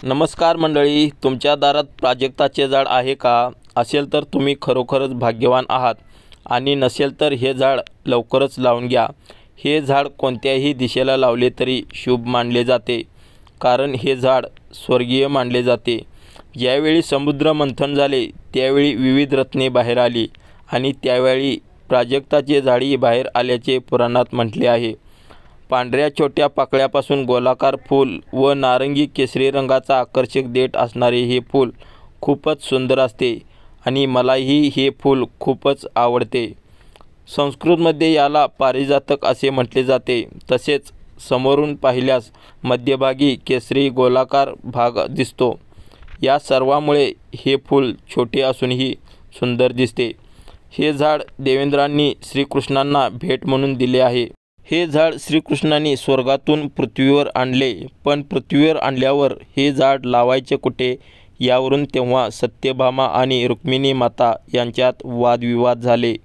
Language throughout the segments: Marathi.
नमस्कार मंडळी, तुमच्या दारात प्राजक्ताचे झाड आहे का? असेल तर तुम्ही खरोखरच भाग्यवान आहात आणि नसेल तर हे झाड लवकरच लावून घ्या. हे झाड कोणत्याही दिशेला लावले तरी शुभ मानले जाते, कारण हे झाड स्वर्गीय मानले जाते. ज्यावेळी समुद्र मंथन झाले त्यावेळी विविध रत्ने बाहेर आली आणि त्यावेळी प्राजक्ताचे झाडही बाहेर आल्याचे पुराणात म्हटले आहे. पांढऱ्या छोट्या पाकळ्यापासून गोलाकार फूल व नारंगी केशरी रंगाचा आकर्षक देठ असणारे हे फूल खूपच सुंदर असते आणि मलाही हे फूल खूपच आवडते. संस्कृतमध्ये याला पारिजातक असे म्हटले जाते. तसेच समोरून पाहिल्यास मध्यभागी केशरी गोलाकार भाग दिसतो. या सर्वामुळे हे फूल छोटे असूनही सुंदर दिसते. हे झाड देवेंद्रांनी श्रीकृष्णांना भेट म्हणून दिले आहे. हे झाड श्रीकृष्णांनी स्वर्गातून पृथ्वीवर आणले, पण पृथ्वीवर आणल्यावर हे झाड लावायचे कुठे यावरून तेव्हा सत्यभामा आणि रुक्मिणी माता यांच्यात वादविवाद झाले.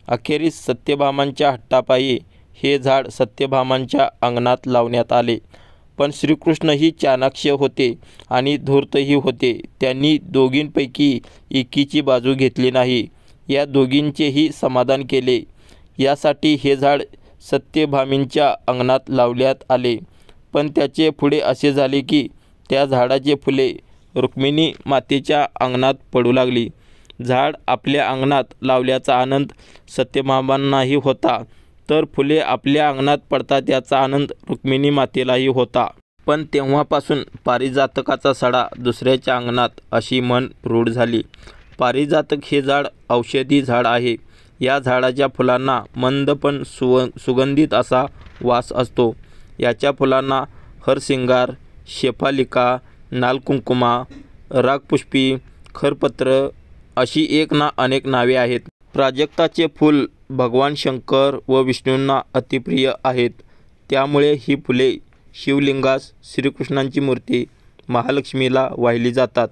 अखेरीस सत्यभामांच्या हट्टापायी हे झाड सत्यभामांच्या अंगणात लावण्यात आले. पण श्रीकृष्णही चाणाक्ष होते आणि धूर्तही होते. त्यांनी दोघींपैकी एकीची बाजू घेतली नाही. या दोघींचेही समाधान केले. यासाठी हे झाड सत्यभामींच्या अंगणात लावण्यात आले. पण त्याचे पुढे असे झाले की त्या झाडाचे फुले रुक्मिणी मातेच्या अंगणात पडू लागली. झाड आपल्या अंगणात लावल्याचा आनंद सत्यभामांनाही होता, तर फुले आपल्या अंगणात पडतात याचा आनंद रुक्मिणी मातेलाही होता. पण तेव्हापासून पारिजातकाचा सडा दुसऱ्याच्या अंगणात अशी म्हण रूढ झाली. पारिजातक हे झाड औषधी झाड आहे. या झाडाच्या फुलांना मंद पण सुगंधित असा वास असतो. याच्या फुलांना हरसिंगार, शेफालिका, नालकुंकुमा, रागपुष्पी, खरपत्र अशी एक ना अनेक नावे आहेत. प्राजक्ताचे फूल भगवान शंकर व विष्णूंना अतिप्रिय आहेत. त्यामुळे ही फुले शिवलिंगास, श्रीकृष्णांची मूर्ती, महालक्ष्मीला वाहिली जातात.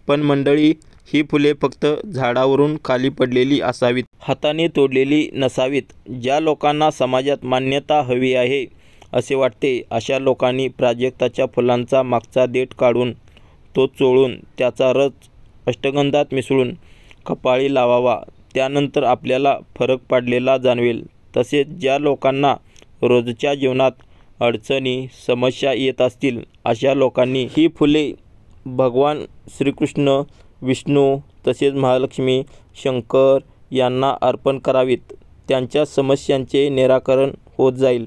पण मंडळी, ही फुले फक्त झाडावरून खाली पडलेली असावीत, हाताने तोडलेली नसावीत. ज्या लोकांना समाजात मान्यता हवी आहे असे वाटते अशा लोकांनी प्राजक्ताच्या फुलांचा मागचा देठ काढून तो चोळून त्याचा रस अष्टगंधात मिसळून कपाळी लावावा. त्यानंतर आपल्याला फरक पडलेला जाणवेल. तसेच ज्या लोकांना रोजच्या जीवनात अडचणी, समस्या येत असतील अशा लोकांनी ही फुले भगवान श्रीकृष्ण, विष्णू तसेच महालक्ष्मी, शंकर यांना अर्पण करावीत. त्यांच्या समस्यांचे निराकरण होत जाईल.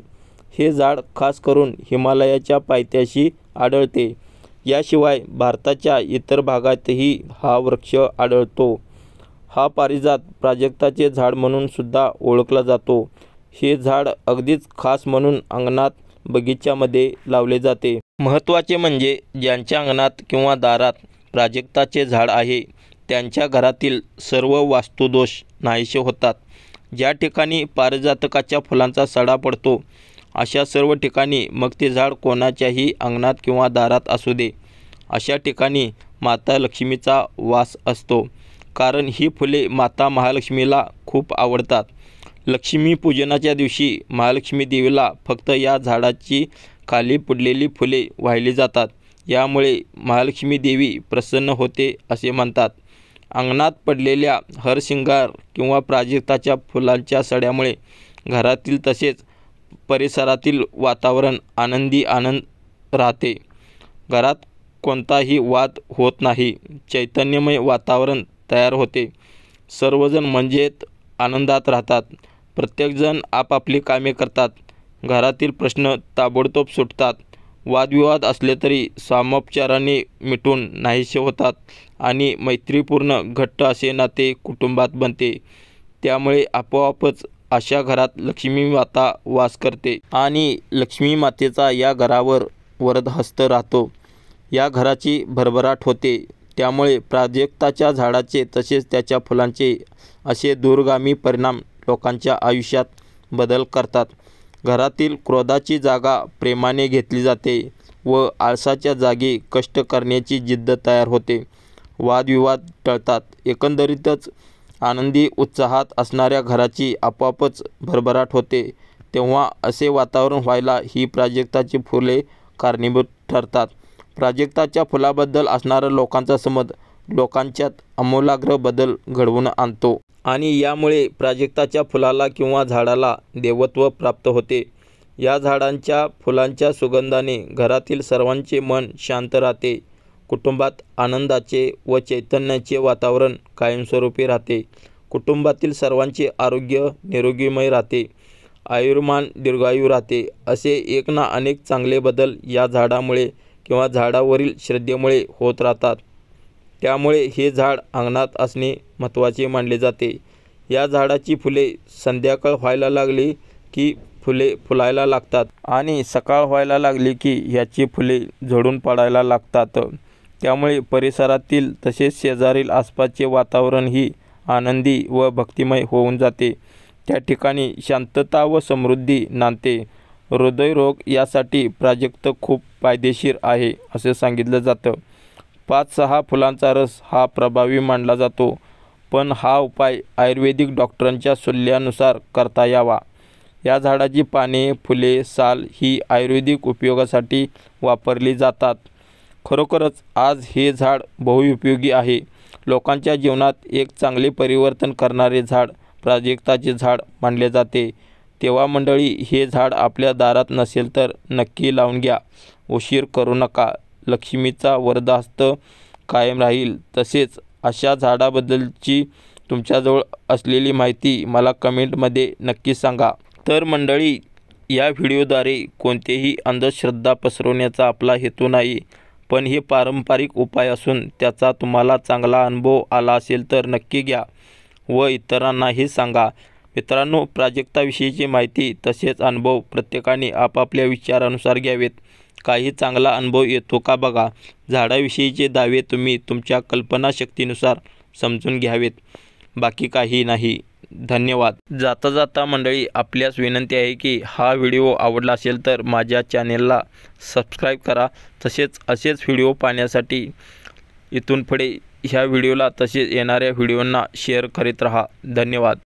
हे झाड खास करून हिमालयाच्या पायथ्याशी आढळते. याशिवाय भारताच्या इतर भागातही हा वृक्ष आढळतो. हा पारिजात प्राजक्ताचे झाड म्हणून सुद्धा ओळखला जातो. हे झाड अगदीच खास म्हणून अंगणात, बगीच्यामध्ये लावले जाते. महत्त्वाचे म्हणजे ज्यांच्या अंगणात किंवा दारात प्राजक्ताचे झाड आहे त्यांच्या घरातील सर्व वास्तुदोष नाहीसे होतात. ज्या ठिकाणी पारिजातकाच्या फुलांचा सडा पडतो अशा सर्व ठिकाणी, मग ते झाड कोणाच्याही अंगणात किंवा दारात असू दे, अशा ठिकाणी माता लक्ष्मीचा वास असतो. कारण ही फुले माता महालक्ष्मीला खूप आवडतात. लक्ष्मी पूजनाच्या दिवशी महालक्ष्मी देवीला फक्त या झाडाची खाली पडलेली फुले वाहिली जातात. यामुळे महालक्ष्मी देवी प्रसन्न होते असे म्हणतात. अंगणात पडलेल्या हरसिंगार किंवा प्राजक्ताच्या फुलांच्या सड्यामुळे घरातील तसेच परिसरातील वातावरण आनंद राहते. घरात कोणताही वाद होत नाही. चैतन्यमय वातावरण तयार होते. सर्वजण म्हणजेच आनंदात राहतात. प्रत्येकजण आपापली कामे करतात. घरातील प्रश्न ताबडतोब सुटतात. वादविवाद असले तरी सामोपचाराने मिटून नाहीसे होतात आणि मैत्रीपूर्ण घट्ट असे नाते कुटुंबात बनते. त्यामुळे आपोआपच अशा घरात लक्ष्मी माता वास करते आणि लक्ष्मी मातेचा या घरावर वरदहस्त राहतो. या घराची भरभराट होते. त्यामुळे प्राजक्ताच्या झाडाचे तसेच त्याच्या फुलांचे असे दूरगामी परिणाम लोकांच्या आयुष्यात बदल करतात. घरातील क्रोधाची जागा प्रेमाने घेतली जाते व आळसाच्या जागी कष्ट करण्याची जिद्द तयार होते. वादविवाद टळतात. एकंदरीतच आनंदी, उत्साहात असणाऱ्या घराची आपोआपच भरभराट होते. तेव्हा असे वातावरण व्हायला ही प्राजक्ताची फुले कारणीभूत ठरतात. प्राजक्ताच्या फुलाबद्दल असणारा लोकांचा समज लोकांच्यात आमूलाग्र बदल घडवून आणतो आणि यामुळे प्राजक्ताच्या फुलाला किंवा झाडाला देवत्व प्राप्त होते। या झाडांच्या फुलांच्या सुगंधाने घरातील सर्वांचे मन शांत राहते, कुटुंबात आनंदाचे व चैतन्याचे वातावरण कायमस्वरूपी राहते, कुटुंबातील सर्वांचे आरोग्य निरोगीमय राहते, आयुर्मान दीर्घायू राहते। असे एक ना अनेक चांगले बदल या झाडामुळे किंवा झाडावरील श्रद्धेमुळे होत राहतात। त्यामुळे हे झाड अंगणात असणे महत्त्वाचे मानले जाते। या झाडाची फुले संध्याकाळ व्हायला लागली की फुले फुलायला लागतात आणि सकाळ व्हायला लागली की ह्याची फुले झडून पडायला लागतात। त्यामुळे परिसरातील तसेच शेजारील आसपासचे वातावरणही आनंदी व भक्तिमय होऊन जाते। त्या ठिकाणी शांतता व समृद्धी नांदते। हृदयरोग यासाठी प्राजक्त खूप फायदेशीर आहे असे सांगितलं जातं। 5-6 फुलांचा रस हा प्रभावी मानला जातो, पण हा उपाय आयुर्वेदिक डॉक्टरांच्या सल्ल्यानुसार करता यावा। या झाडाची पाने, फुले, साल ही आयुर्वेदिक उपयोगासाठी वापरली जातात। खरोखरच आज हे झाड बहुउपयोगी आहे। लोकांच्या जीवनात एक चांगले परिवर्तन करणारे झाड प्राजक्ताचे झाड मानले जाते। तेव्हा मंडळी, हे झाड आपल्या दारात नसेल तर नक्की लावून घ्या, उशीर करू नका। लक्ष्मीचा वरदहस्त कायम राहील। तसेच अशा झाडाबद्दलची तुमच्याजवळ असलेली माहिती मला कमेंटमध्ये नक्की सांगा। तर मंडळी, या व्हिडिओद्वारे कोणतेही अंधश्रद्धा पसरवण्याचा आपला हेतू नाही, पण हे पारंपरिक उपाय असून त्याचा तुम्हाला चांगला अनुभव आला असेल तर नक्की घ्या व इतरांनाही सांगा। मित्रांनो, प्राजक्ताविषयीची माहिती तसेच अनुभव प्रत्येकाने आपापल्या विचारानुसार घ्यावेत। काही चांगला अनुभव येतो का बघा। झाडाविषयीचे दावे तुम्ही तुमच्या कल्पनाशक्तीनुसार समजून घ्यावेत, बाकी काही नाही। धन्यवाद। जाता जाता मंडळी, आपल्यास विनंती आहे की हा व्हिडिओ आवडला असेल तर माझ्या चॅनेलला सबस्क्राईब करा। तसेच असेच व्हिडिओ पाहण्यासाठी इथून पुढे ह्या व्हिडिओला तसेच येणाऱ्या व्हिडिओंना शेअर करीत राहा। धन्यवाद।